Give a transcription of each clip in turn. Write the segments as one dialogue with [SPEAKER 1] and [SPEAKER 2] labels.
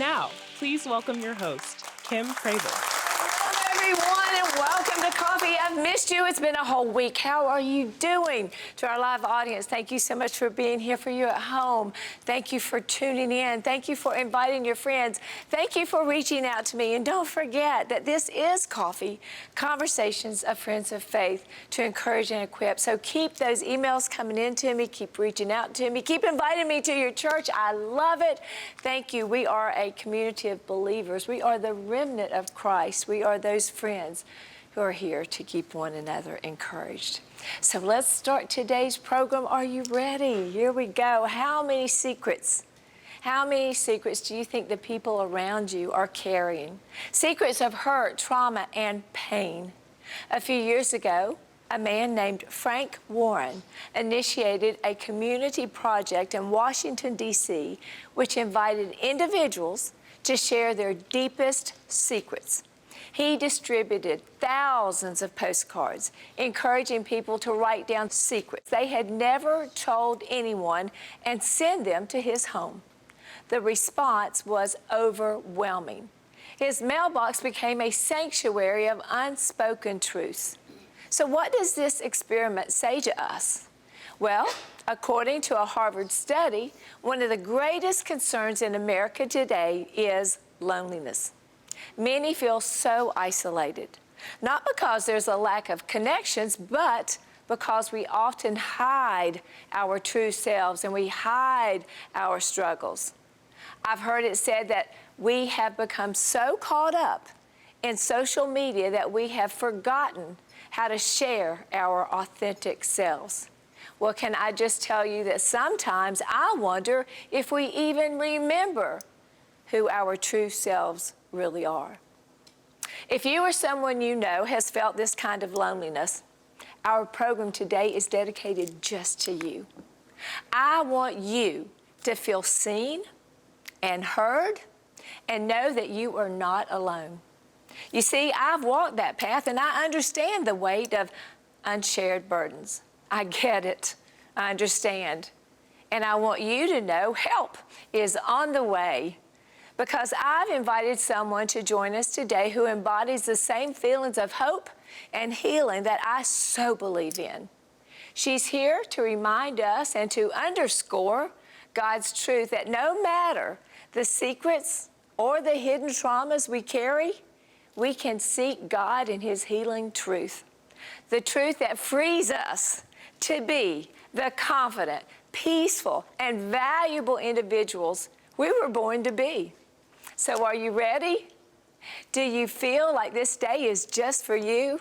[SPEAKER 1] now, please welcome your host, Kim Craver.
[SPEAKER 2] Everyone, and welcome to Coffee. I've missed you. It's been a whole week. How are you doing? To our live audience, thank you so much for being here. For you at home, thank you for tuning in. Thank you for inviting your friends. Thank you for reaching out to me. And don't forget that this is Coffee, Conversations of Friends of Faith, to encourage and equip. So keep those emails coming in to me. Keep reaching out to me. Keep inviting me to your church. I love it. Thank you. We are a community of believers. We are the remnant of Christ. We are those friends who are here to keep one another encouraged. So let's start today's program. Are you ready? Here we go. How many secrets do you think the people around you are carrying? Secrets of hurt, trauma, and pain. A few years ago, a man named Frank Warren initiated a community project in Washington, D.C., which invited individuals to share their deepest secrets. He distributed thousands of postcards, encouraging people to write down secrets they had never told anyone and send them to his home. The response was overwhelming. His mailbox became a sanctuary of unspoken truths. So what does this experiment say to us? Well, according to a Harvard study, one of the greatest concerns in America today is loneliness. Many feel so isolated, not because there's a lack of connections, but because we often hide our true selves and we hide our struggles. I've heard it said that we have become so caught up in social media that we have forgotten how to share our authentic selves. Well, can I just tell you that sometimes I wonder if we even remember who our true selves really are. If you or someone you know has felt this kind of loneliness, our program today is dedicated just to you. I want you to feel seen and heard and know that you are not alone. You see, I've walked that path and I understand the weight of unshared burdens. I get it. I understand. And I want you to know help is on the way, because I've invited someone to join us today who embodies the same feelings of hope and healing that I so believe in. She's here to remind us and to underscore God's truth that no matter the secrets or the hidden traumas we carry, we can seek God in His healing truth. The truth that frees us to be the confident, peaceful, and valuable individuals we were born to be. So are you ready? Do you feel like this day is just for you?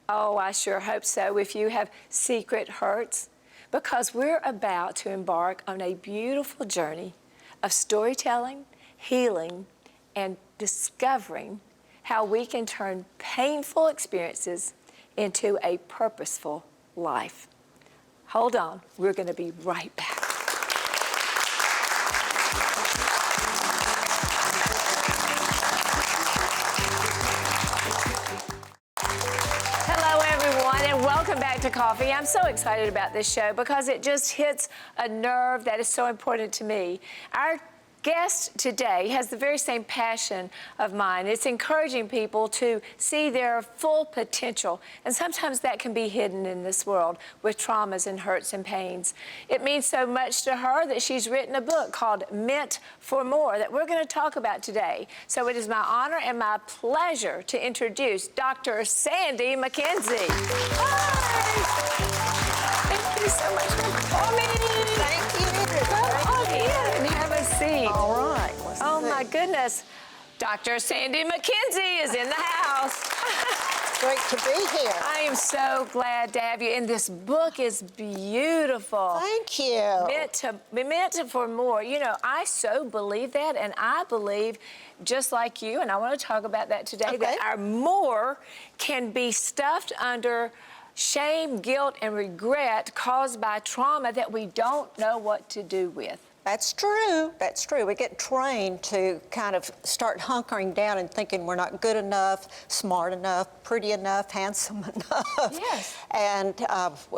[SPEAKER 2] Oh, I sure hope so if you have secret hurts, because we're about to embark on a beautiful journey of storytelling, healing, and discovering how we can turn painful experiences into a purposeful life. Hold on, we're going to be right back. Welcome back to Coffee. I'm so excited about this show because it just hits a nerve that is so important to me. Our guest today has the very same passion of mine. It's encouraging people to see their full potential, and sometimes that can be hidden in this world with traumas and hurts and pains. It means so much to her that she's written a book called Meant for More that we're going to talk about today. So it is my honor and my pleasure to introduce Dr. Sandy McKenzie. Hi! Thank you so much for coming.
[SPEAKER 3] Thank you.
[SPEAKER 2] Come on in and have a seat.
[SPEAKER 3] All right.
[SPEAKER 2] Oh my goodness. Dr. Sandy McKenzie is in the house.
[SPEAKER 3] It's great to be here.
[SPEAKER 2] I am so glad to have you. And this book is beautiful.
[SPEAKER 3] Thank you.
[SPEAKER 2] Meant for more. You know, I so believe that, and I believe, just like you, and I want to talk about that today, that our more can be stuffed under shame, guilt, and regret caused by trauma that we don't know what to do with.
[SPEAKER 3] That's true. That's true. We get trained to kind of start hunkering down and thinking we're not good enough, smart enough, pretty enough, handsome enough.
[SPEAKER 2] Yes.
[SPEAKER 3] And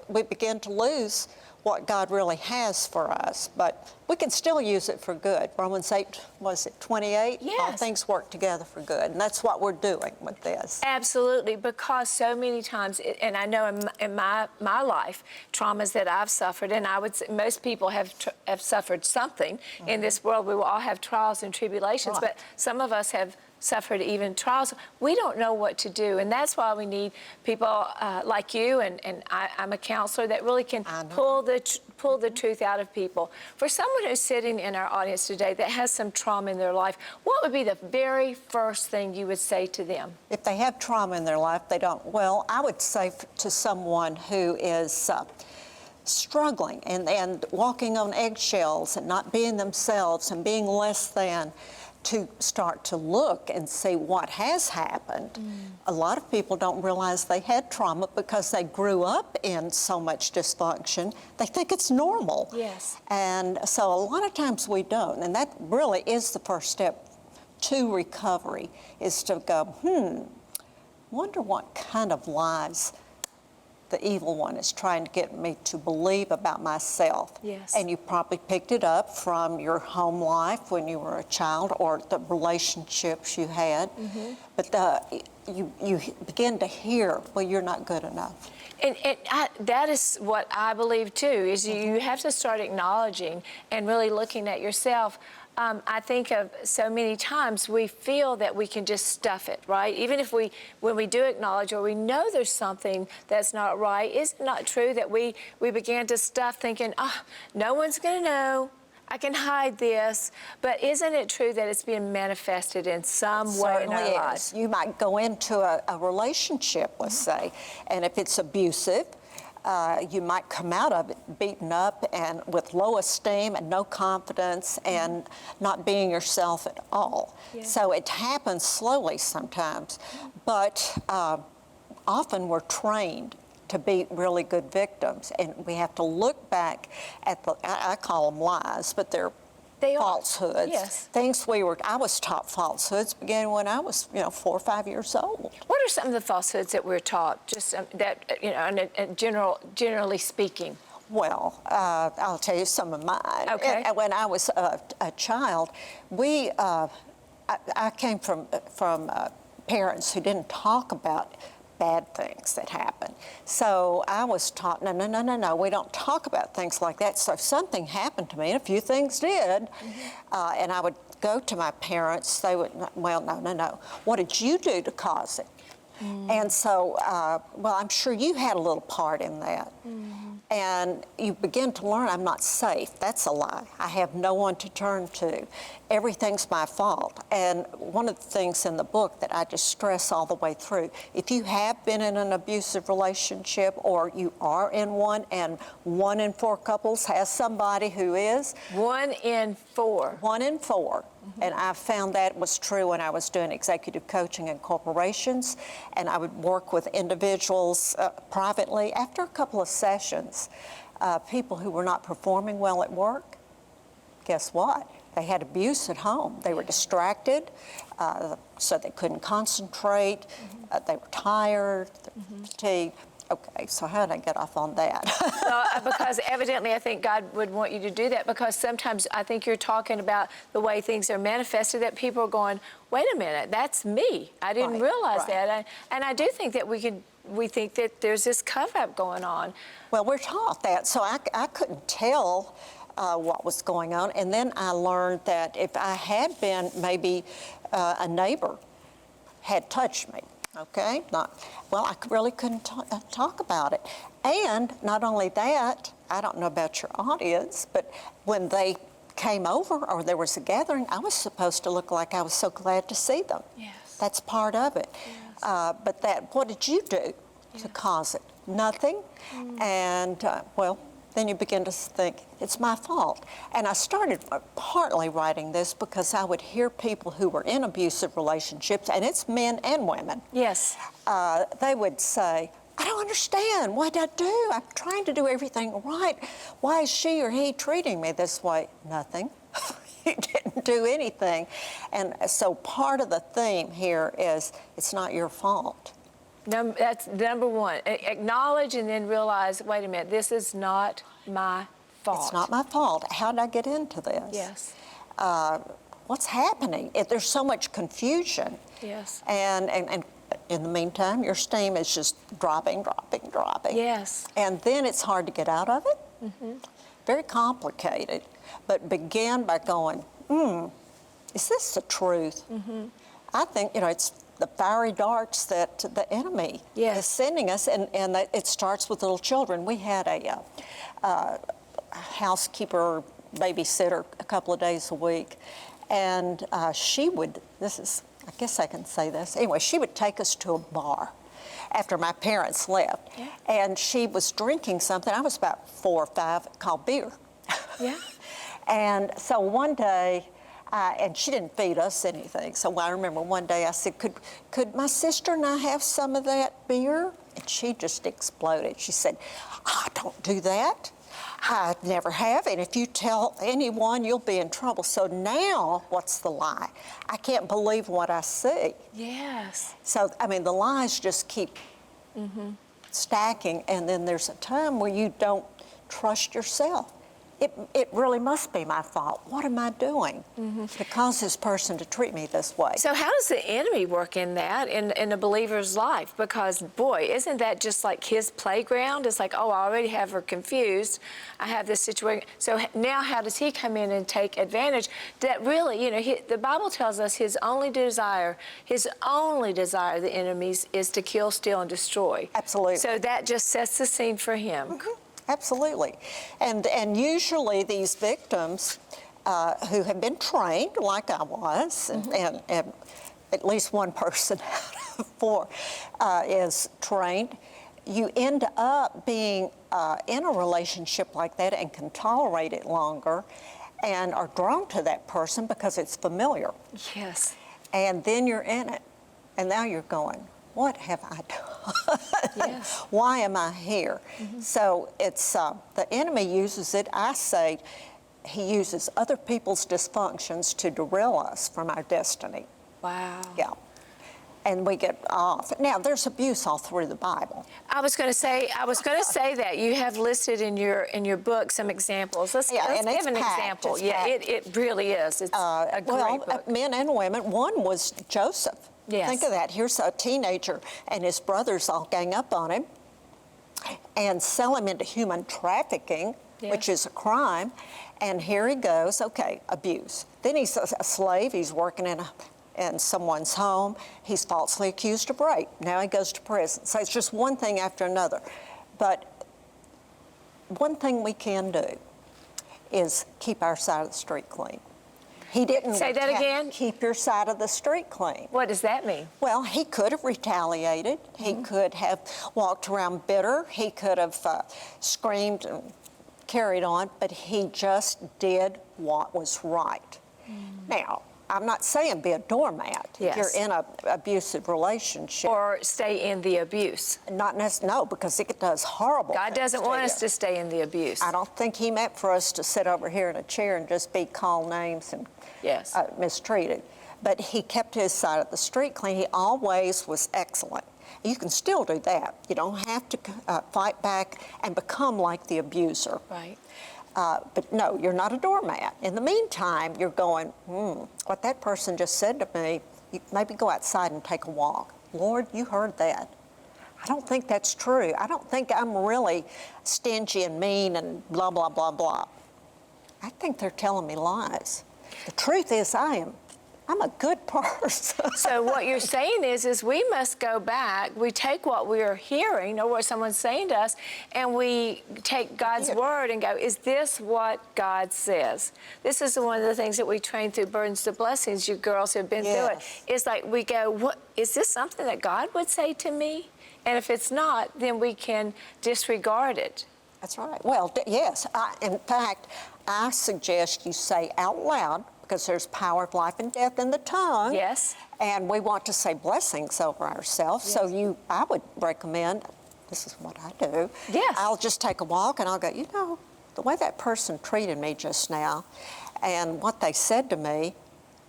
[SPEAKER 3] we begin to lose what God really has for us, but we can still use it for good. Romans 8, was it 28?
[SPEAKER 2] Yes.
[SPEAKER 3] All things work together for good, and that's what we're doing with this.
[SPEAKER 2] Absolutely, because so many times, and I know in my life, traumas that I've suffered, and I would say most people have suffered something. In this world, we will all have trials and tribulations,
[SPEAKER 3] Right.
[SPEAKER 2] but some of us have suffered even trials. We don't know what to do, and that's why we need people like you, and I'm a counselor that really can pull the truth out of people. For someone who's sitting in our audience today that has some trauma in their life, what would be the very first thing you would say to them?
[SPEAKER 3] If they have trauma in their life, they don't, well, I would say to someone who is struggling and walking on eggshells and not being themselves and being less than, to start to look and see what has happened. A lot of people don't realize they had trauma because they grew up in so much dysfunction. They think it's normal.
[SPEAKER 2] Yes.
[SPEAKER 3] And so a lot of times we don't. And that really is the first step to recovery, is to go, wonder what kind of lies the evil one is trying to get me to believe about myself.
[SPEAKER 2] Yes.
[SPEAKER 3] And you probably picked it up from your home life when you were a child, or the relationships you had. But you begin to hear, well, you're not good enough.
[SPEAKER 2] And that is what I believe too, is you have to start acknowledging and really looking at yourself. I think of so many times we feel that we can just stuff it, right? Even if when we do acknowledge or we know there's something that's not right, is it not true that we began to stuff thinking, no one's gonna know, I can hide this, but isn't it true that it's being manifested in some way in our lives?
[SPEAKER 3] You might go into a relationship, let's say, and if it's abusive, you might come out of it beaten up and with low esteem and no confidence and not being yourself at all.
[SPEAKER 2] Yeah.
[SPEAKER 3] So it happens slowly sometimes, but often we're trained to be really good victims, and we have to look back at I call them lies, but they're falsehoods.
[SPEAKER 2] Yes.
[SPEAKER 3] Things I was taught falsehoods beginning when I was, 4 or 5 years old.
[SPEAKER 2] What are some of the falsehoods that we're taught, just generally speaking?
[SPEAKER 3] Well, I'll tell you some of mine.
[SPEAKER 2] Okay.
[SPEAKER 3] When I was a child, I came from parents who didn't talk about bad things that happen. So I was taught, no, we don't talk about things like that. So if something happened to me, and a few things did, and I would go to my parents, they would, well, no, what did you do to cause it? And so, well, I'm sure you had a little part in that. And you begin to learn, I'm not safe. That's a lie. I have no one to turn to. Everything's my fault. And one of the things in the book that I just stress all the way through, if you have been in an abusive relationship or you are in one, and 1 in 4 couples has somebody who is.
[SPEAKER 2] 1 in 4.
[SPEAKER 3] 1 in 4. And I found that was true when I was doing executive coaching in corporations, and I would work with individuals privately. After a couple of sessions, people who were not performing well at work, guess what? They had abuse at home. They were distracted, so they couldn't concentrate. They were tired, fatigued. Okay, so how did I get off on that?
[SPEAKER 2] Well, because evidently I think God would want you to do that, because sometimes I think you're talking about the way things are manifested, that people are going, wait a minute, that's me. I didn't realize that. And I do think that we think that there's this cover-up going on.
[SPEAKER 3] Well, we're taught that, so I couldn't tell what was going on. And then I learned that if I had been, maybe a neighbor had touched me, okay? I really couldn't talk about it. And not only that, I don't know about your audience, but when they came over or there was a gathering, I was supposed to look like I was so glad to see them.
[SPEAKER 2] Yes.
[SPEAKER 3] That's part of it.
[SPEAKER 2] Yes.
[SPEAKER 3] But what did you do to cause it? Nothing. And, well, then you begin to think, it's my fault. And I started partly writing this because I would hear people who were in abusive relationships, and it's men and women.
[SPEAKER 2] Yes.
[SPEAKER 3] They would say, I don't understand. What did I do? I'm trying to do everything right. Why is she or he treating me this way? Nothing. You didn't do anything. And so part of the theme here is it's not your fault.
[SPEAKER 2] That's number one. Acknowledge and then realize, wait a minute, this is not my fault.
[SPEAKER 3] It's not my fault. How did I get into this?
[SPEAKER 2] Yes.
[SPEAKER 3] What's happening? There's so much confusion.
[SPEAKER 2] Yes.
[SPEAKER 3] And in the meantime, your steam is just dropping.
[SPEAKER 2] Yes.
[SPEAKER 3] And then it's hard to get out of it. Very complicated. But begin by going, is this the truth? I think, it's the fiery darts that the enemy is sending us, and that it starts with little children. We had a housekeeper, babysitter a couple of days a week, and she would, I guess I can say this, anyway, she would take us to a bar after my parents left, and she was drinking something, I was about 4 or 5, called beer. And so one day, and she didn't feed us anything, so I remember one day I said, could my sister and I have some of that beer? And she just exploded. She said, don't do that. I never have, and if you tell anyone, you'll be in trouble. So now, what's the lie? I can't believe what I see.
[SPEAKER 2] Yes.
[SPEAKER 3] So, the lies just keep stacking, and then there's a time where you don't trust yourself. It really must be my fault. What am I doing to cause this person to treat me this way?
[SPEAKER 2] So how does the enemy work in that, in a believer's life? Because, boy, isn't that just like his playground? It's like, oh, I already have her confused. I have this situation. So now how does he come in and take advantage? That really, the Bible tells us his only desire, the enemy's, is to kill, steal, and destroy.
[SPEAKER 3] Absolutely.
[SPEAKER 2] So that just sets the scene for him.
[SPEAKER 3] Absolutely. And usually these victims who have been trained, like I was, and at least one person out of 4 is trained, you end up being in a relationship like that and can tolerate it longer and are drawn to that person because it's familiar.
[SPEAKER 2] Yes.
[SPEAKER 3] And then you're in it. And now you're going, what have I done?
[SPEAKER 2] Yes.
[SPEAKER 3] Why am I here? So it's the enemy uses it. I say he uses other people's dysfunctions to derail us from our destiny.
[SPEAKER 2] Wow.
[SPEAKER 3] Yeah. And we get off. Now, there's abuse all through the Bible.
[SPEAKER 2] I was going to say that you have listed in your book some examples. Let's give an example. It really is. It's a great book.
[SPEAKER 3] Men and women. One was Joseph.
[SPEAKER 2] Yes.
[SPEAKER 3] Think of that. Here's a teenager, and his brothers all gang up on him and sell him into human trafficking, which is a crime. And here he goes, okay, abuse. Then he's a slave. He's working in someone's home. He's falsely accused of rape. Now he goes to prison. So it's just one thing after another. But one thing we can do is keep our side of the street clean. He didn't
[SPEAKER 2] say that again.
[SPEAKER 3] Keep your side of the street clean.
[SPEAKER 2] What does that mean?
[SPEAKER 3] Well, he could have retaliated. He could have walked around bitter. He could have screamed and carried on, but he just did what was right. Now, I'm not saying be a doormat if you're in an abusive relationship.
[SPEAKER 2] Or stay in the abuse.
[SPEAKER 3] Not necessarily, no, because it does horrible
[SPEAKER 2] God doesn't want us to stay in the abuse.
[SPEAKER 3] I don't think he meant for us to sit over here in a chair and just be called names and mistreated. But he kept his side of the street clean. He always was excellent. You can still do that. You don't have to fight back and become like the abuser.
[SPEAKER 2] Right.
[SPEAKER 3] But no, you're not a doormat. In the meantime, you're going, what that person just said to me, you maybe go outside and take a walk. Lord, you heard that. I don't think that's true. I don't think I'm really stingy and mean and blah, blah, blah, blah. I think they're telling me lies. The truth is I'm a good person.
[SPEAKER 2] So what you're saying is we must go back. We take what we're hearing or what someone's saying to us, and we take God's word and go, is this what God says? This is one of the things that we train through Burdens to Blessings, you girls who have been through it. It's like we go, what, is this something that God would say to me? And if it's not, then we can disregard it.
[SPEAKER 3] That's right. Well, yes. In fact, I suggest you say out loud, because there's power of life and death in the tongue.
[SPEAKER 2] Yes.
[SPEAKER 3] And we want to say blessings over ourselves. Yes. So I would recommend, this is what I do.
[SPEAKER 2] Yes.
[SPEAKER 3] I'll just take a walk and I'll go, the way that person treated me just now and what they said to me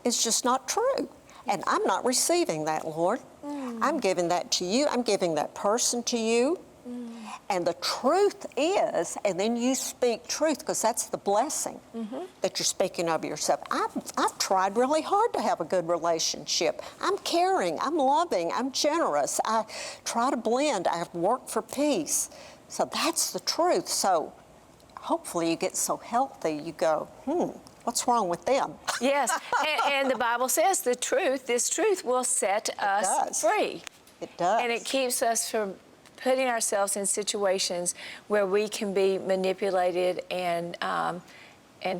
[SPEAKER 3] is just not true. And I'm not receiving that, Lord. I'm giving that to you. I'm giving that person to you. And the truth is, and then you speak truth, because that's the blessing that you're speaking of yourself. I've tried really hard to have a good relationship. I'm caring, I'm loving, I'm generous. I try to blend. I've worked for peace. So that's the truth. So hopefully you get so healthy, you go, what's wrong with them?
[SPEAKER 2] Yes, and the Bible says this truth will set us free.
[SPEAKER 3] It does.
[SPEAKER 2] And it keeps us from putting ourselves in situations where we can be manipulated and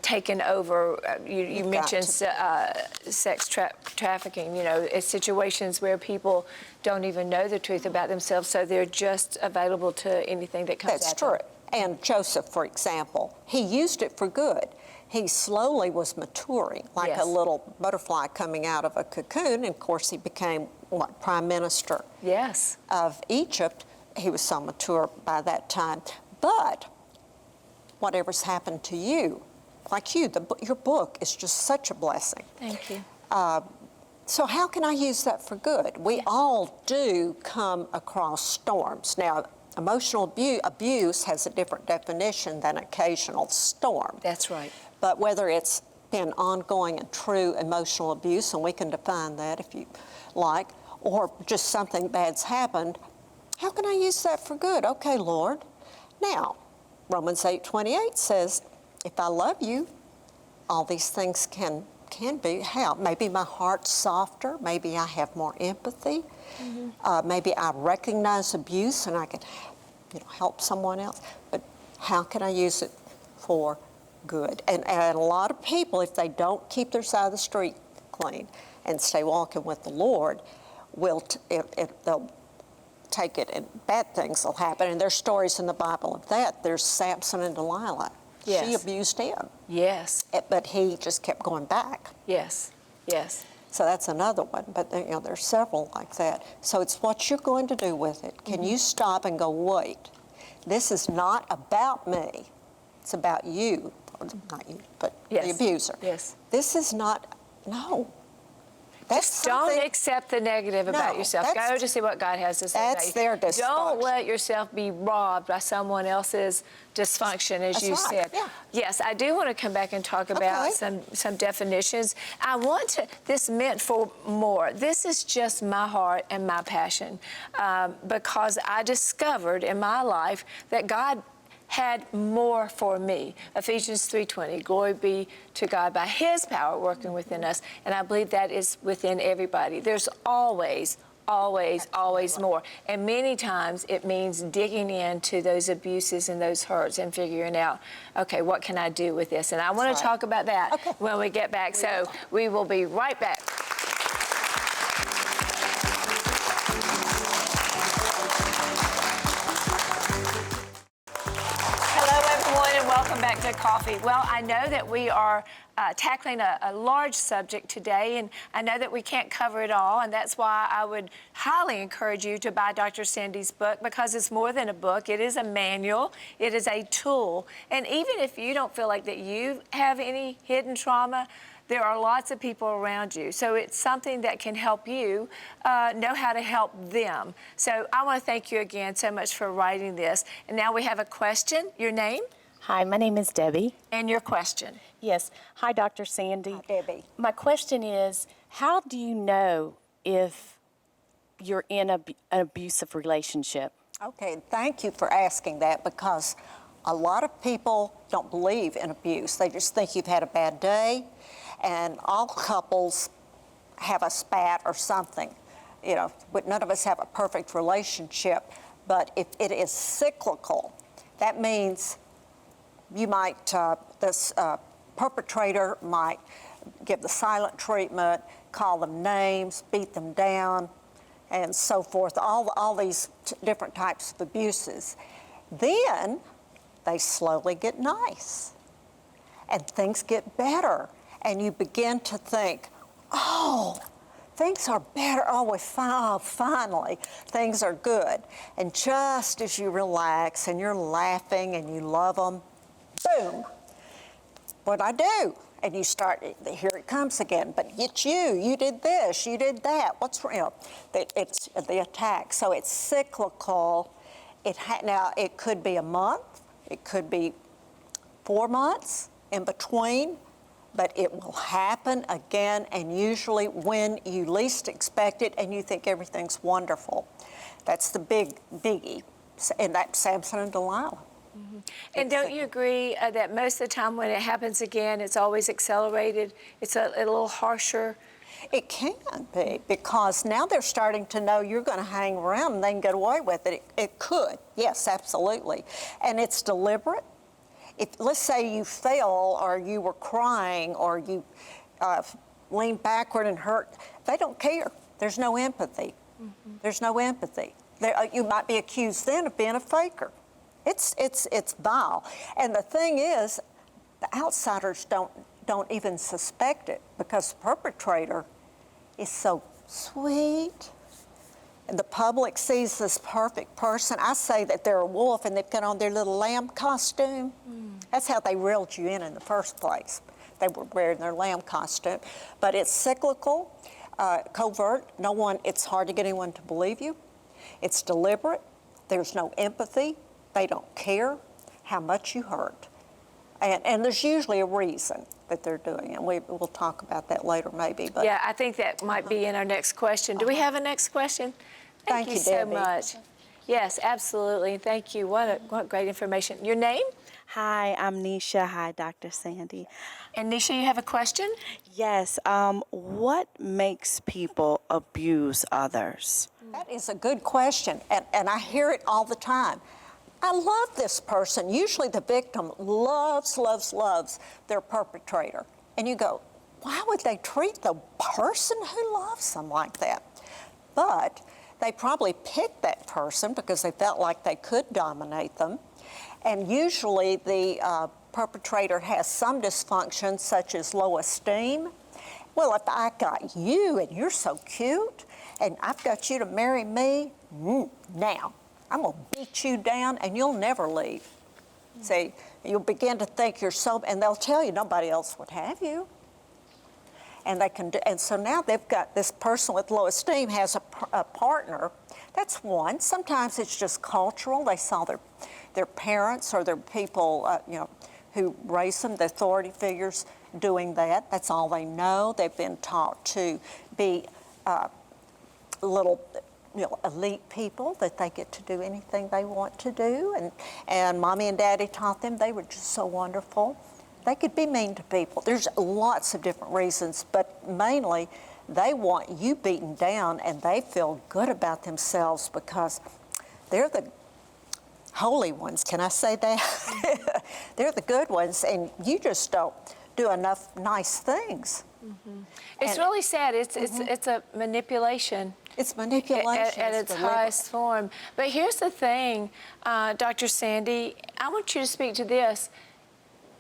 [SPEAKER 2] taken over. You mentioned sex trafficking. You know, it's situations where people don't even know the truth about themselves, so they're just available to anything that comes
[SPEAKER 3] That's
[SPEAKER 2] at them.
[SPEAKER 3] true. And Joseph, for example, he used it for good. He slowly was maturing, like a little butterfly coming out of a cocoon. And of course, he became, Prime Minister of Egypt. He was so mature by that time. But whatever's happened to you, like you, your book is just such a blessing.
[SPEAKER 2] Thank you.
[SPEAKER 3] So how can I use that for good? We all do come across storms. Now, emotional abuse has a different definition than occasional storm.
[SPEAKER 2] That's right.
[SPEAKER 3] But whether it's been ongoing and true emotional abuse, and we can define that if you like, or just something bad's happened, how can I use that for good? Okay, Lord. Now, Romans 8:28 says, if I love you, all these things can be. How? Maybe my heart's softer. Maybe I have more empathy. Maybe I recognize abuse and I can, help someone else. But how can I use it for good? And a lot of people, if they don't keep their side of the street clean and stay walking with the Lord, they'll take it and bad things will happen. And there's stories in the Bible of that. There's Samson and Delilah.
[SPEAKER 2] Yes.
[SPEAKER 3] She abused him.
[SPEAKER 2] Yes.
[SPEAKER 3] But he just kept going back.
[SPEAKER 2] Yes. Yes.
[SPEAKER 3] So that's another one. But there's several like that. So it's what you're going to do with it. Can you stop and go, wait, this is not about me. It's about you. Not you, but the abuser.
[SPEAKER 2] Yes.
[SPEAKER 3] This is not, no.
[SPEAKER 2] Just don't accept the negative about yourself. Go to see what God has to say about you.
[SPEAKER 3] That's their dysfunction.
[SPEAKER 2] Don't let yourself be robbed by someone else's dysfunction, as you said.
[SPEAKER 3] Yeah.
[SPEAKER 2] Yes, I do want to come back and talk about some definitions. I want this meant for more. This is just my heart and my passion, because I discovered in my life that God had more for me. Ephesians 3:20, glory be to God by His power working within us. And I believe that is within everybody. There's always more. And many times it means digging into those abuses and those hurts and figuring out, okay, what can I do with this? And I want to talk about that when we get back. So we will be right back. Welcome back to Coffee. Well, I know that we are tackling a large subject today, and I know that we can't cover it all, and that's why I would highly encourage you to buy Dr. Cindy's book, because it's more than a book. It is a manual. It is a tool. And even if you don't feel like that you have any hidden trauma, there are lots of people around you. So it's something that can help you know how to help them. So I want to thank you again so much for writing this. And now we have a question. Your name?
[SPEAKER 4] Hi, my name is Debbie.
[SPEAKER 2] And your question?
[SPEAKER 4] Yes. Hi, Dr. Sandy.
[SPEAKER 3] Hi, Debbie.
[SPEAKER 4] My question is, how do you know if you're in an abusive relationship?
[SPEAKER 3] Okay, thank you for asking that, because a lot of people don't believe in abuse. They just think you've had a bad day, and all couples have a spat or something. But none of us have a perfect relationship. But if it is cyclical, that means you might, this perpetrator might give the silent treatment, call them names, beat them down, and so forth, all these different types of abuses. Then they slowly get nice, and things get better, and you begin to think, oh, things are better. Finally, things are good. And just as you relax and you're laughing and you love them, boom, what'd I do? And you start, here it comes again. But it's you did this, you did that. What's wrong? It's the attack. So it's cyclical, Now, it could be a month, it could be 4 months in between, but it will happen again, and usually when you least expect it and you think everything's wonderful. That's the biggie, and that's Samson and Delilah.
[SPEAKER 2] And don't you agree that most of the time when it happens again, it's always accelerated? It's a little harsher?
[SPEAKER 3] It can be, because now they're starting to know you're going to hang around and they can get away with it. It could, yes, absolutely. And it's deliberate. If, let's say you fell or you were crying or you leaned backward and hurt, they don't care. There's no empathy. There's no empathy. You might be accused then of being a faker. It's vile. And the thing is, the outsiders don't even suspect it, because the perpetrator is so sweet. And the public sees this perfect person. I say that they're a wolf and they've got on their little lamb costume. That's how they reeled you in the first place. They were wearing their lamb costume. But it's cyclical, covert. It's hard to get anyone to believe you. It's deliberate. There's no empathy. They don't care how much you hurt. And there's usually a reason that they're doing it. We'll talk about that later maybe. But
[SPEAKER 2] Yeah, I think that might be in our next question. Do we have a next question? Thank you so
[SPEAKER 3] Debbie.
[SPEAKER 2] much. Yes, absolutely. Thank you. What great information. Your name?
[SPEAKER 5] Hi, I'm Nisha. Hi, Dr. Sandy.
[SPEAKER 2] And Nisha, you have a question?
[SPEAKER 5] Yes, what makes people abuse others?
[SPEAKER 3] that is a good question, and I hear it all the time. I love this person. Usually the victim loves their perpetrator. And you go, why would they treat the person who loves them like that? But they probably picked that person because they felt like they could dominate them. And usually the perpetrator has some dysfunction, such as low esteem. Well, if I got you and you're so cute and I've got you to marry me, now I'm going to beat you down and you'll never leave. See, you'll begin to think you're so, and they'll tell you nobody else would have you. And they can do, and so now they've got this person with low esteem has a partner. That's one. Sometimes it's just cultural. They saw their parents or their people, who raised them, the authority figures, doing that. That's all they know. They've been taught to be little, elite people, that they get to do anything they want to do. And mommy and daddy taught them they were just so wonderful. They could be mean to people. There's lots of different reasons, but mainly they want you beaten down and they feel good about themselves because they're the holy ones. Can I say that? They're the good ones, and you just don't do enough nice things.
[SPEAKER 2] Mm-hmm. It's really sad. It's a manipulation.
[SPEAKER 3] It's manipulation.
[SPEAKER 2] At its highest form. But here's the thing, Dr. Sandy, I want you to speak to this.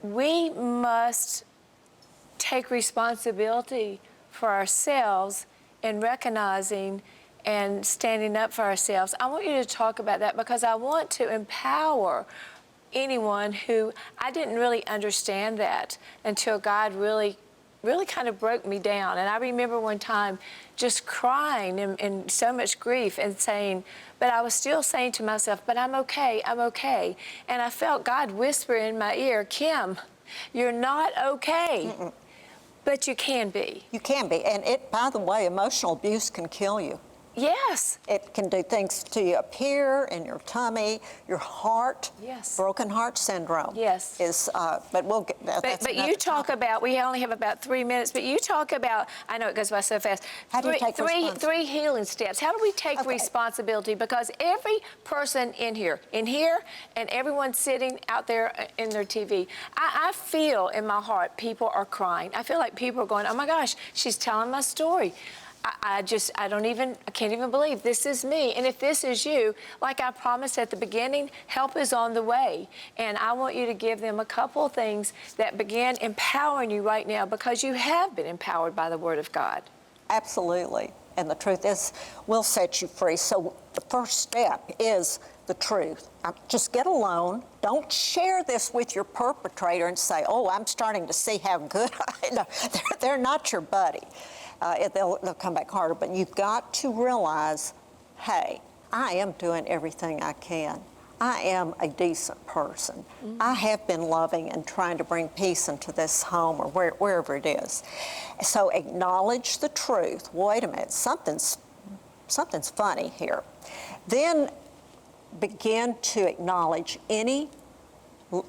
[SPEAKER 2] We must take responsibility for ourselves in recognizing and standing up for ourselves. I want you to talk about that because I want to empower anyone who, I didn't really understand that until God really kind of broke me down. And I remember one time just crying in so much grief and saying, but I was still saying to myself, but I'm okay, I'm okay. And I felt God whisper in my ear, Kim, you're not okay. But you can be.
[SPEAKER 3] You can be. And by the way, emotional abuse can kill you.
[SPEAKER 2] Yes.
[SPEAKER 3] It can do things to you up here, in your tummy, your heart.
[SPEAKER 2] Yes.
[SPEAKER 3] Broken heart syndrome.
[SPEAKER 2] Yes.
[SPEAKER 3] But we'll get that.
[SPEAKER 2] But you talk about, we only have about 3 minutes, but you talk about, I know it goes by so fast,
[SPEAKER 3] How do you take
[SPEAKER 2] three healing steps. How do we take responsibility? Because every person in here, and everyone sitting out there in their TV, I feel in my heart people are crying. I feel like people are going, oh my gosh, she's telling my story. I can't even believe this is me. And if this is you, like I promised at the beginning, help is on the way. And I want you to give them a couple of things that begin empowering you right now, because you have been empowered by the Word of God.
[SPEAKER 3] Absolutely. And the truth is, we'll set you free. So the first step is the truth. Just get alone. Don't share this with your perpetrator and say, oh, I'm starting to see how good I know. They're not your buddy. They'll come back harder, but you've got to realize, hey, I am doing everything I can. I am a decent person. I have been loving and trying to bring peace into this home or wherever it is. So acknowledge the truth. Wait a minute, something's funny here. Then begin to acknowledge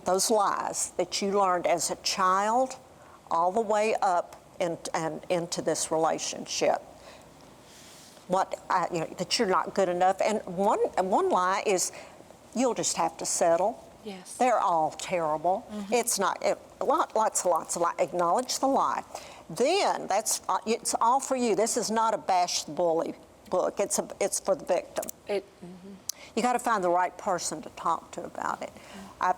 [SPEAKER 3] those lies that you learned as a child all the way up and into this relationship. That you're not good enough. And one lie is you'll just have to settle.
[SPEAKER 2] Yes.
[SPEAKER 3] They're all terrible. It's not, lots of lie. Acknowledge the lie. Then it's all for you. This is not a bash the bully book. It's for the victim. You got to find the right person to talk to about it.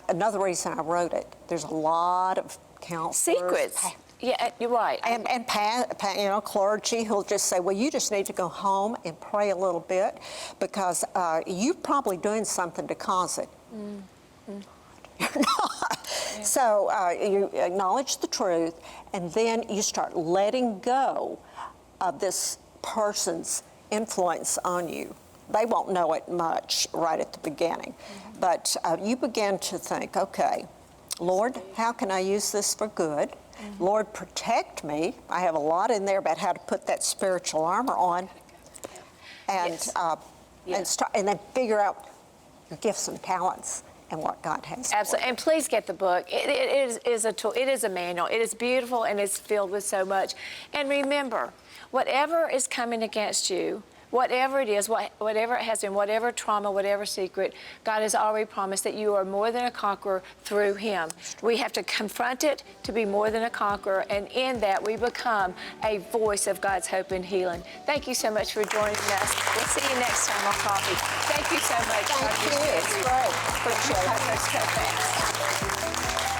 [SPEAKER 3] Another reason I wrote it, there's a lot of counselors.
[SPEAKER 2] Secrets. Yeah, you're right.
[SPEAKER 3] And clergy who'll just say, well, you just need to go home and pray a little bit because you're probably doing something to cause it. You're not. Yeah. So you acknowledge the truth, and then you start letting go of this person's influence on you. They won't know it much right at the beginning, but you begin to think, okay, Lord, how can I use this for good? Lord, protect me. I have a lot in there about how to put that spiritual armor on, and and then figure out your gifts and talents and what God has.
[SPEAKER 2] Absolutely, and please get the book. It is a tool. It is a manual. It is beautiful and it's filled with so much. And remember, whatever is coming against you, whatever it is, whatever it has been, whatever trauma, whatever secret, God has already promised that you are more than a conqueror through Him. We have to confront it to be more than a conqueror, and in that we become a voice of God's hope and healing. Thank you so much for joining us. We'll see you next time on Coffee. Thank you so much.
[SPEAKER 3] Thank you. It's great. Appreciate it.
[SPEAKER 2] So fast.